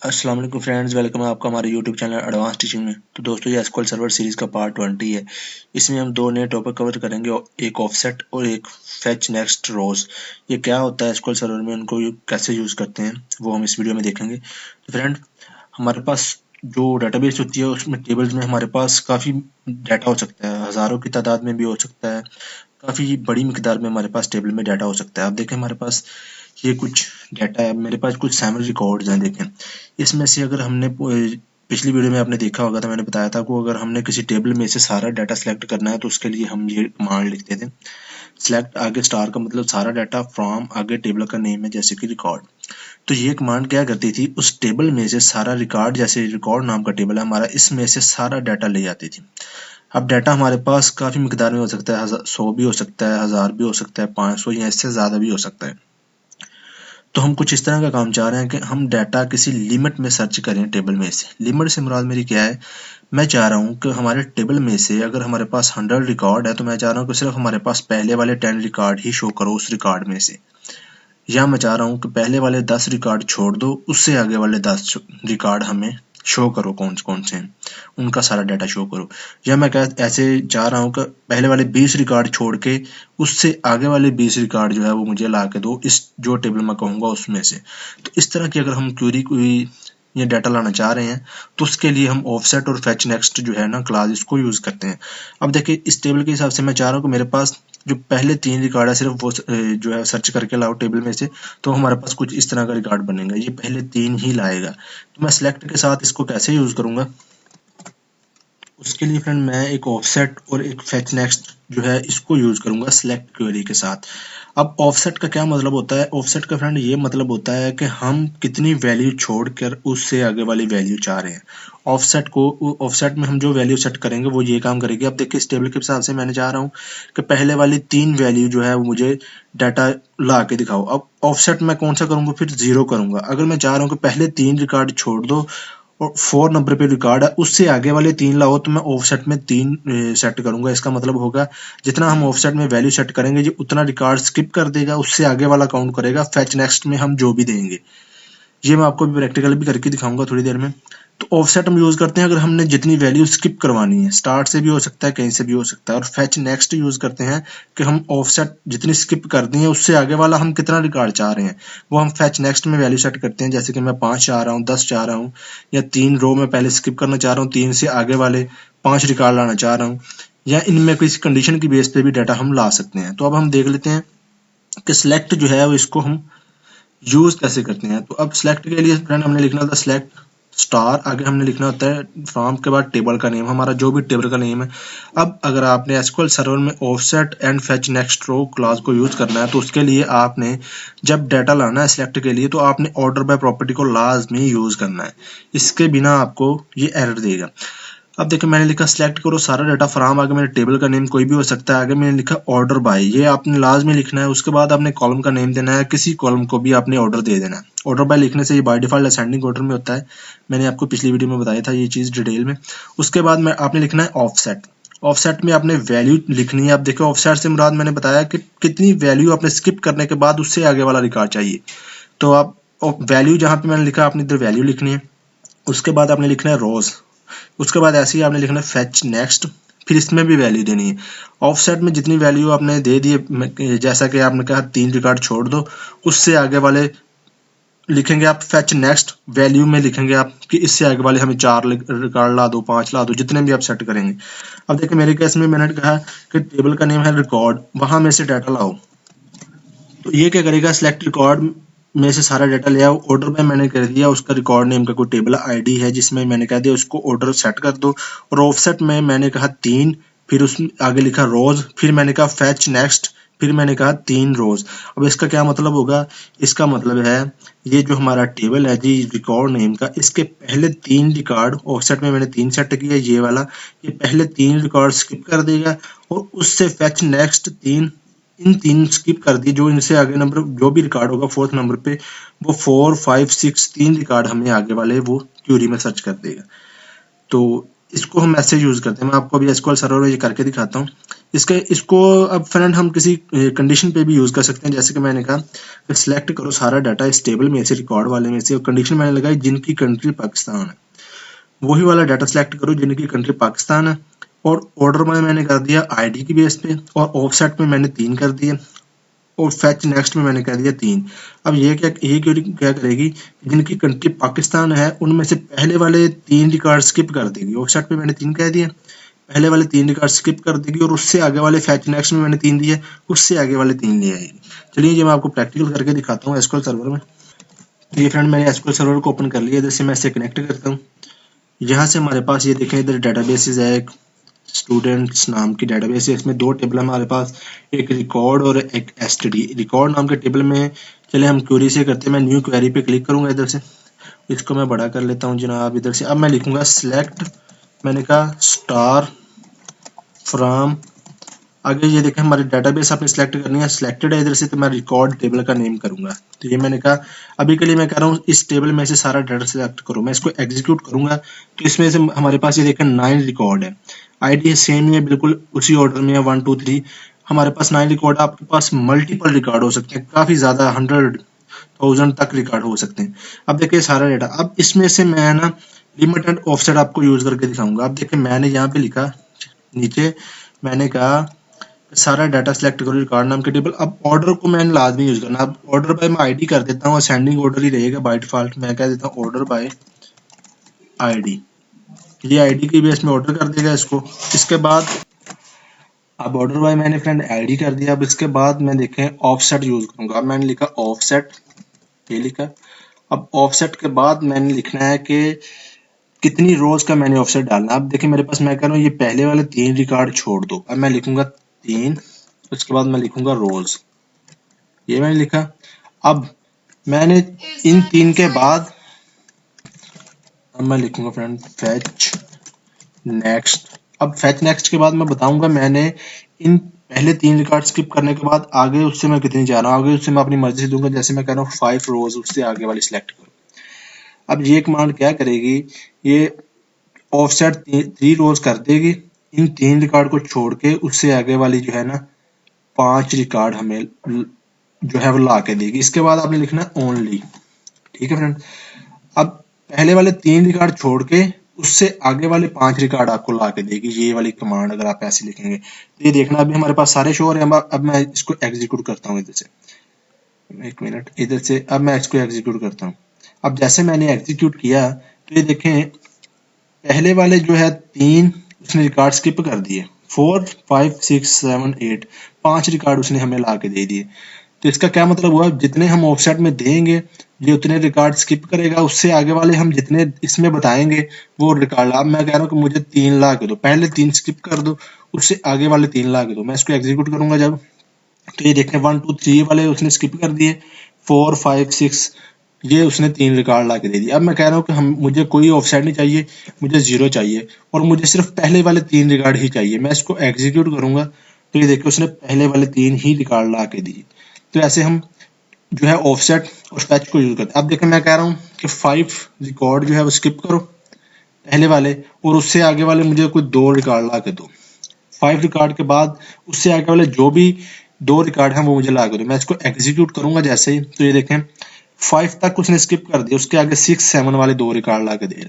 अस्सलाम वालेकुम friends, welcome है आपका हमारे यूट्यूब चैनल एडवांस टीचिंग में। तो दोस्तों, ये एसक्यूएल सर्वर सीरीज़ का पार्ट 20 है। इसमें हम दो नए टॉपिक कवर करेंगे, एक ऑफसेट और एक फेच नेक्स्ट रोज। ये क्या होता है एसक्यूएल सर्वर में, उनको कैसे यूज़ करते हैं, वो हम इस वीडियो में देखेंगे। तो फ्रेंड, हमारे पास जो डेटाबेस होती है उसमें टेबल्स में हमारे पास काफ़ी डाटा हो सकता है, हज़ारों की तादाद में भी हो सकता है, काफ़ी बड़ी मिकदार में हमारे पास टेबल में डाटा हो सकता है। आप देखें, हमारे पास ये कुछ डाटा है, मेरे पास कुछ सैम्पल रिकॉर्ड्स हैं। देखें, इसमें से अगर हमने पिछली वीडियो में आपने देखा होगा, तो मैंने बताया था को अगर हमने किसी टेबल में से सारा डाटा सेलेक्ट करना है तो उसके लिए हम ये कमांड लिखते थे। सेलेक्ट, आगे स्टार का मतलब सारा डाटा, फ्रॉम आगे टेबल का नेम है जैसे कि रिकॉर्ड। तो ये कमांड क्या करती थी, उस टेबल में से सारा रिकॉर्ड, जैसे रिकॉर्ड नाम का टेबल है हमारा, इसमें से सारा डाटा ले जाती थी। अब डाटा हमारे पास काफ़ी मिकदार में हो सकता है, 100 भी हो सकता है, 1000 भी हो सकता है, 500 या इससे ज़्यादा भी हो सकता है। तो हम कुछ इस तरह का काम चाह रहे हैं कि हम डाटा किसी लिमिट में सर्च करें टेबल में से। लिमिट से मुराद मेरी क्या है, मैं चाह रहा हूँ कि हमारे टेबल में से अगर हमारे पास 100 रिकॉर्ड है तो मैं चाह रहा हूँ कि सिर्फ हमारे पास पहले वाले 10 रिकॉर्ड ही शो करो उस रिकॉर्ड में से। या मैं चाह रहा हूँ कि पहले वाले 10 रिकॉर्ड छोड़ दो, उससे आगे वाले 10 रिकॉर्ड हमें शो करो, कौन कौन से हैं उनका सारा डाटा शो करो। या मैं ऐसे चाह रहा हूँ कि पहले वाले 20 रिकॉर्ड छोड़ के उससे आगे वाले 20 रिकॉर्ड जो है वो मुझे ला के दो इस जो टेबल मैं कहूँगा उसमें से। तो इस तरह की अगर हम क्वेरी कोई ये डाटा लाना चाह रहे हैं तो उसके लिए हम ऑफसेट और फेच नेक्स्ट जो है ना क्लास, इसको यूज़ करते हैं। अब देखिए, इस टेबल के हिसाब से मैं चाह रहा हूँ कि मेरे पास जो पहले 3 रिकॉर्ड है सिर्फ वो जो है सर्च करके लाओ टेबल में से, तो हमारे पास कुछ इस तरह का रिकॉर्ड बनेगा, ये पहले 3 ही लाएगा। तो मैं सेलेक्ट के साथ इसको कैसे यूज़ करूँगा, उसके लिए फ्रेंड मैं एक ऑफसेट और एक फेच नेक्स्ट जो है इसको यूज़ करूँगा सेलेक्ट क्वेरी के साथ। अब ऑफसेट का क्या मतलब होता है, ऑफसेट का फ्रेंड ये मतलब होता है कि हम कितनी वैल्यू छोड़कर उससे आगे वाली वैल्यू चाह रहे हैं। ऑफसेट में हम जो वैल्यू सेट करेंगे वो ये काम करेगी। अब देखिए, इस टेबल के हिसाब से मैंने चाह रहा हूँ कि पहले वाली 3 वैल्यू जो है वो मुझे डाटा ला के दिखाओ। अब ऑफसेट मैं कौन सा करूँगा, फिर 0 करूँगा। अगर मैं चाह रहा हूँ कि पहले 3 रिकॉर्ड छोड़ दो और 4 नंबर पे रिकॉर्ड है उससे आगे वाले 3 लाओ, तो मैं ऑफसेट में 3 सेट करूंगा। इसका मतलब होगा जितना हम ऑफसेट में वैल्यू सेट करेंगे जी उतना रिकॉर्ड स्किप कर देगा, उससे आगे वाला काउंट करेगा। फेच नेक्स्ट में हम जो भी देंगे, ये मैं आपको भी प्रैक्टिकल भी करके दिखाऊंगा थोड़ी देर में। तो ऑफसेट हम यूज करते हैं अगर हमने जितनी वैल्यू स्किप करवानी है, स्टार्ट से भी हो सकता है, कहीं से भी हो सकता है। और फेच नेक्स्ट यूज करते हैं कि हम ऑफसेट जितनी स्किप कर दी है उससे आगे वाला हम कितना रिकॉर्ड चाह रहे हैं वो हम फेच नेक्स्ट में वैल्यू सेट करते हैं। जैसे कि मैं 5 चाह रहा हूँ, 10 चाह रहा हूँ, या 3 रो में पहले स्किप करना चाह रहा हूँ, 3 से आगे वाले 5 रिकॉर्ड लाना चाह रहा हूँ, या इनमें किसी कंडीशन की बेस पे भी डाटा हम ला सकते हैं। तो अब हम देख लेते हैं कि सिलेक्ट जो है वो इसको हम यूज कैसे करते हैं। तो अब सिलेक्ट के लिए फ्रेंड हमने लिखना था सिलेक्ट स्टार, आगे हमने लिखना होता है फ्रॉम के बाद टेबल का नेम, हमारा जो भी टेबल का नेम है। अब अगर आपने एसक्यूएल सर्वर में offset and fetch next row clause को यूज करना है तो उसके लिए आपने जब डाटा लाना है सिलेक्ट के लिए तो आपने ऑर्डर बाय प्रॉपर्टी को लाजमी यूज करना है, इसके बिना आपको ये एरर देगा। अब देखिए, मैंने लिखा सिलेक्ट करो सारा डाटा फ्रॉम, आगे मेरे टेबल का नेम कोई भी हो सकता है, आगे मैंने लिखा ऑर्डर बाय, ये आपने लाजमी लिखना है। उसके बाद आपने कॉलम का नेम देना है, किसी कॉलम को भी आपने ऑर्डर दे देना है। ऑर्डर बाय लिखने से ये बाय डिफॉल्ट असेंडिंग ऑर्डर में होता है, मैंने आपको पिछली वीडियो में बताया था ये चीज़ डिटेल में। उसके बाद में आपने लिखना है ऑफसेट, ऑफसेट में आपने वैल्यू लिखनी है। अब देखो, ऑफसेट से मुराद मैंने बताया कि कितनी वैल्यू आपने स्किप करने के बाद उससे आगे वाला रिकॉर्ड चाहिए। तो आप वैल्यू जहाँ पे मैंने लिखा आपने इधर वैल्यू लिखनी है। उसके बाद आपने लिखना है रोज, उसके बाद ऐसे ही आपने लिखना है फेच नेक्स्ट, फिर इसमें भी वैल्यू देनी है। ऑफसेट में जितनी वैल्यू आपने दे दी, जैसा कि आपने कहा 3 रिकॉर्ड छोड़ दो, उससे आगे वाले लिखेंगे आप फेच नेक्स्ट वैल्यू में लिखेंगे आप कि इससे आगे वाले हमें 4 रिकॉर्ड ला दो, 5 ला दो, जितने भी आप सेट करेंगे। अब देखिए, मेरे केस में मैंने कहा कि टेबल का नेम है रिकॉर्ड, वहां में से डाटा लाओ। तो ये क्या करेगा, सिलेक्ट रिकॉर्ड में से सारा डाटा ले आओ। ऑर्डर में मैंने कर दिया, उसका रिकॉर्ड नेम का कोई टेबल आईडी है जिसमें मैंने कह दिया उसको ऑर्डर सेट कर दो। और ऑफसेट में मैंने कहा 3, फिर उसमें आगे लिखा रोज, फिर मैंने कहा फेच नेक्स्ट, फिर मैंने कहा 3 रोज। अब इसका क्या मतलब होगा, इसका मतलब है ये जो हमारा टेबल है जी रिकॉर्ड नेम का, इसके पहले 3 रिकॉर्ड ऑफसेट में मैंने 3 सेट किया, ये वाला ये पहले 3 रिकॉर्ड स्किप कर देगा और उससे फेच नेक्स्ट 3, इन 3 स्किप कर दी, जो इनसे आगे नंबर जो भी रिकॉर्ड होगा 4th नंबर पे वो 4, 5, 6 3 रिकॉर्ड हमें आगे वाले वो क्यूरी में सर्च कर देगा। तो इसको हम ऐसे यूज करते हैं, मैं आपको अभी एसक्यूएल सर्वर में ये करके दिखाता हूँ। इसको अब फ्रेंड हम किसी कंडीशन पे भी यूज़ कर सकते हैं। जैसे कि मैंने कहा कि सिलेक्ट करो सारा डाटा इस टेबल में से, रिकॉर्ड वाले में से, और कंडीशन मैंने लगाई जिनकी कंट्री पाकिस्तान है, वही वाला डाटा सेलेक्ट करो जिनकी कंट्री पाकिस्तान है। और ऑर्डर में मैंने कर दिया आईडी की बेस पे, और ऑफसेट में मैंने 3 कर दिए, और फेच नेक्स्ट में मैंने कह दिया 3। अब ये क्या करेगी, जिनकी कंट्री पाकिस्तान है उनमें से पहले वाले 3 रिकॉर्ड स्किप कर देगी। ऑफसेट पे मैंने 3 कह दिया, पहले वाले 3 रिकॉर्ड स्किप कर देगी, और उससे आगे वाले फेच नेक्स्ट में मैंने 3 दिए, उससे आगे वाले 3 ले आएगी। चलिए ये मैं आपको प्रैक्टिकल करके दिखाता हूँ एसक्यूएल सर्वर में। तो ये फ्रेंड मैंने एसक्यूएल सर्वर को ओपन कर लिया, इधर से मैं इसे कनेक्ट करता हूँ। यहाँ से हमारे पास ये देखें, इधर डेटाबेसेस है, एक स्टूडेंट्स नाम की डेटाबेस है, इसमें 2 टेबल हमारे पास, एक रिकॉर्ड और एक एसटीडी। रिकॉर्ड नाम के टेबल में चले हम क्वेरी से करते हैं। मैं न्यू क्वेरी पे क्लिक करूंगा, इधर से इसको मैं बड़ा कर लेता हूँ जनाब। इधर से अब मैं लिखूंगा सिलेक्ट, मैंने कहा स्टार फ्रॉम, आगे ये देखें हमारी डेटाबेस आपने सेलेक्ट करनी है, सिलेक्टेड है इधर से, तो मैं रिकॉर्ड टेबल का नेम करूंगा। तो ये मैंने कहा, अभी के लिए मैं कह रहा हूँ इस टेबल में से सारा डाटा सेलेक्ट करो। मैं इसको एग्जीक्यूट करूंगा तो इसमें से हमारे पास ये देखें 9 रिकॉर्ड है, आईडी सेम ही है, बिल्कुल उसी ऑर्डर में है 1 2 3। हमारे पास 9 रिकॉर्ड, आपके पास मल्टीपल रिकॉर्ड हो सकते हैं, काफी ज्यादा 100,000 तक रिकॉर्ड हो सकते हैं। अब देखिए सारा डाटा, अब इसमें से मैं ना लिमिट एंड ऑफसेट आपको यूज करके दिखाऊंगा। अब देखिए मैंने यहाँ पे लिखा नीचे, मैंने कहा सारा डाटा सेलेक्ट करो रिकॉर्ड नाम के टेबल। अब ऑर्डर को मैंने लाजमी यूज करना। अब ऑर्डर बाय मैं आईडी कर देता हूँ, असेंडिंग ऑर्डर ही रहेगा बाय डिफॉल्ट। मैं कह देता हूँ ऑर्डर बाय आईडी, ये आईडी की बेस में ऑर्डर कर देगा इसको। इसके बाद अब ऑर्डर बाय मैंने फ्रेंड आईडी कर दिया। अब इसके बाद मैं देखें ऑफसेट यूज करूंगा। अब मैंने लिखा ऑफसेट, ये लिखा। अब ऑफसेट के बाद मैंने लिखना है कि कितनी रोज का मैंने ऑफसेट डालना। अब देखिए मेरे पास, मैं कह रहा हूँ ये पहले वाले 3 रिकॉर्ड छोड़ दो। अब मैं लिखूंगा 3, उसके बाद मैं लिखूंगा रोज, ये मैंने लिखा। अब मैंने इन 3 के बाद अब मैं लिखूंगा फ्रेंड फेच नेक्स्ट। अब फेच नेक्स्ट के बाद मैं बताऊंगा मैंने इन पहले 3 रिकॉर्ड स्किप करने के बाद आगे उससे मैं कितनी जा रहा हूँ, आगे उससे मैं अपनी मर्जी से दूंगा। जैसे मैं कह रहा हूँ 5 रोज, उससे आगे वाली सिलेक्ट करो। अब ये कमांड क्या करेगी, ये ऑफसेट 3 रोज कर देगी इन 3 रिकॉर्ड को छोड़ के, उससे आगे वाली जो है ना 5 रिकॉर्ड हमें जो है वो ला के देगी। इसके बाद आपने लिखना ओनली, ठीक है फ्रेंड। अब पहले वाले 3 रिकॉर्ड छोड़ के उससे आगे वाले 5 रिकॉर्ड आपको ला के देगी, ये वाली कमांड अगर आप ऐसे लिखेंगे। तो ये देखना अभी हमारे पास सारे शो हो रहे हैं। अब मैं इसको एग्जीक्यूट करता हूँ इधर से, एक मिनट, इधर से अब मैं इसको एग्जीक्यूट करता हूँ। अब जैसे मैंने एग्जीक्यूट किया तो ये देखें पहले वाले जो है 3 उसने रिकॉर्ड स्किप कर दिए, 4 5 6 7 8, 5 रिकॉर्ड उसने हमें ला के दे दिए। तो इसका क्या मतलब हुआ, जितने हम ऑफसेट में देंगे ये उतने रिकॉर्ड स्किप करेगा, उससे आगे वाले हम जितने इसमें बताएंगे वो रिकॉर्ड। अब मैं कह रहा हूँ कि मुझे 3 ला के दो, पहले 3 स्किप कर दो, उससे आगे वाले 3 ला के दो। मैं इसको एग्जीक्यूट करूंगा जब, तो ये देखें 1 2 3 वाले उसने स्किप कर दिए, 4 5 6 ये उसने 3 रिकॉर्ड ला के दे दिया। अब मैं कह रहा हूँ कि मुझे कोई ऑफसेट नहीं चाहिए, मुझे 0 चाहिए, और मुझे सिर्फ पहले वाले 3 रिकॉर्ड ही चाहिए। मैं इसको एग्जीक्यूट करूंगा तो ये देखिए उसने पहले वाले 3 ही रिकॉर्ड ला के दिए। तो ऐसे हम जो है ऑफसेट और फेच को यूज करते हैं। अब देखिए मैं कह रहा हूँ कि 5 रिकॉर्ड जो है वो स्किप करो पहले वाले, और उससे आगे वाले मुझे कोई 2 रिकॉर्ड ला के दो। 5 रिकॉर्ड के बाद उससे आगे वाले जो भी 2 रिकॉर्ड हैं वो मुझे ला के दो। मैं इसको एग्जीक्यूट करूंगा जैसे ही, तो ये देखें 5 तक उसने स्किप कर दिया, उसके आगे 6 7 वाले 2 रिकॉर्ड ला के दे रहे।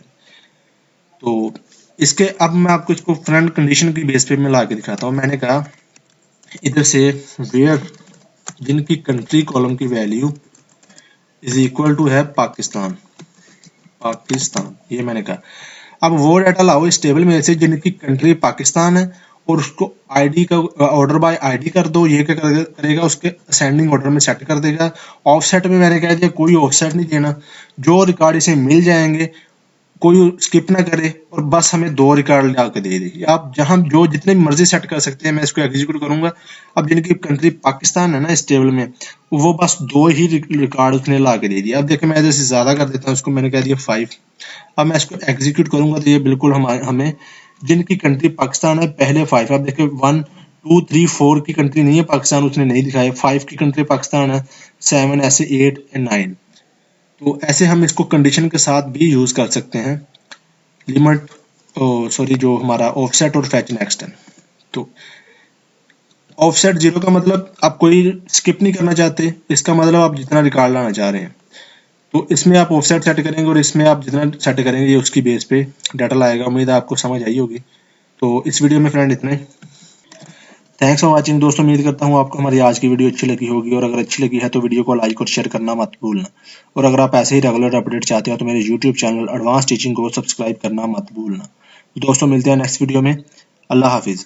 तो इसके अब मैं आपको इसको फ्रंट कंडीशन की बेस पे मैं ला के दिखाता हूँ। मैंने कहा इधर से वेयर जिनकी कंट्री कॉलम की वैल्यू इज इक्वल टू है पाकिस्तान, पाकिस्तान, ये मैंने कहा। अब वो डाटा लाओ इस टेबल में से जिनकी कंट्री पाकिस्तान है, और उसको आईडी का ऑर्डर बाय आईडी कर दो। ये क्या करेगा, उसके असेंडिंग ऑर्डर में सेट कर देगा। ऑफसेट में मैंने कह दिया कोई ऑफसेट नहीं देना, जो रिकॉर्ड इसे मिल जाएंगे कोई स्किप ना करे, और बस हमें 2 रिकॉर्ड ला के दे देगी। आप जहां जो जितने मर्जी सेट कर सकते हैं। मैं इसको एग्जीक्यूट करूंगा। अब जिनकी कंट्री पाकिस्तान है ना इस टेबल में, वो बस 2 ही रिकॉर्ड उसने ला के दे दिया। अब देखिए मैं इधर से ज्यादा कर देता हूँ, इसको मैंने कह दिया 5। अब मैं इसको एग्जीक्यूट करूंगा तो ये बिल्कुल हमें जिनकी कंट्री पाकिस्तान है पहले 5। अब देखिए 1 2 3 4 की कंट्री नहीं है पाकिस्तान, उसने नहीं दिखाया। 5 की कंट्री पाकिस्तान है, 7 ऐसे 8 एंड 9। तो ऐसे हम इसको कंडीशन के साथ भी यूज कर सकते हैं, लिमिट सॉरी जो हमारा ऑफसेट और फेच नेक्स्ट है। तो ऑफसेट जीरो का मतलब आप कोई स्किप नहीं करना चाहते, इसका मतलब आप जितना रिकॉर्ड लाना चाह रहे हैं। तो इसमें आप ऑफसेट सेट करेंगे और इसमें आप जितना सेट करेंगे ये उसकी बेस पे डाटा लाएगा। उम्मीद है आपको समझ आई होगी। तो इस वीडियो में फ्रेंड इतना ही। थैंक्स फॉर वाचिंग दोस्तों। उम्मीद करता हूँ आपको हमारी आज की वीडियो अच्छी लगी होगी, और अगर अच्छी लगी है तो वीडियो को लाइक और शेयर करना मत भूलना। और अगर आप ऐसे ही रेगुलर अपडेट चाहते हो तो मेरे यूट्यूब चैनल एडवांस टीचिंग को सब्सक्राइब करना मत भूलना। दोस्तों मिलते हैं नेक्स्ट वीडियो में। अल्लाह हाफिज़।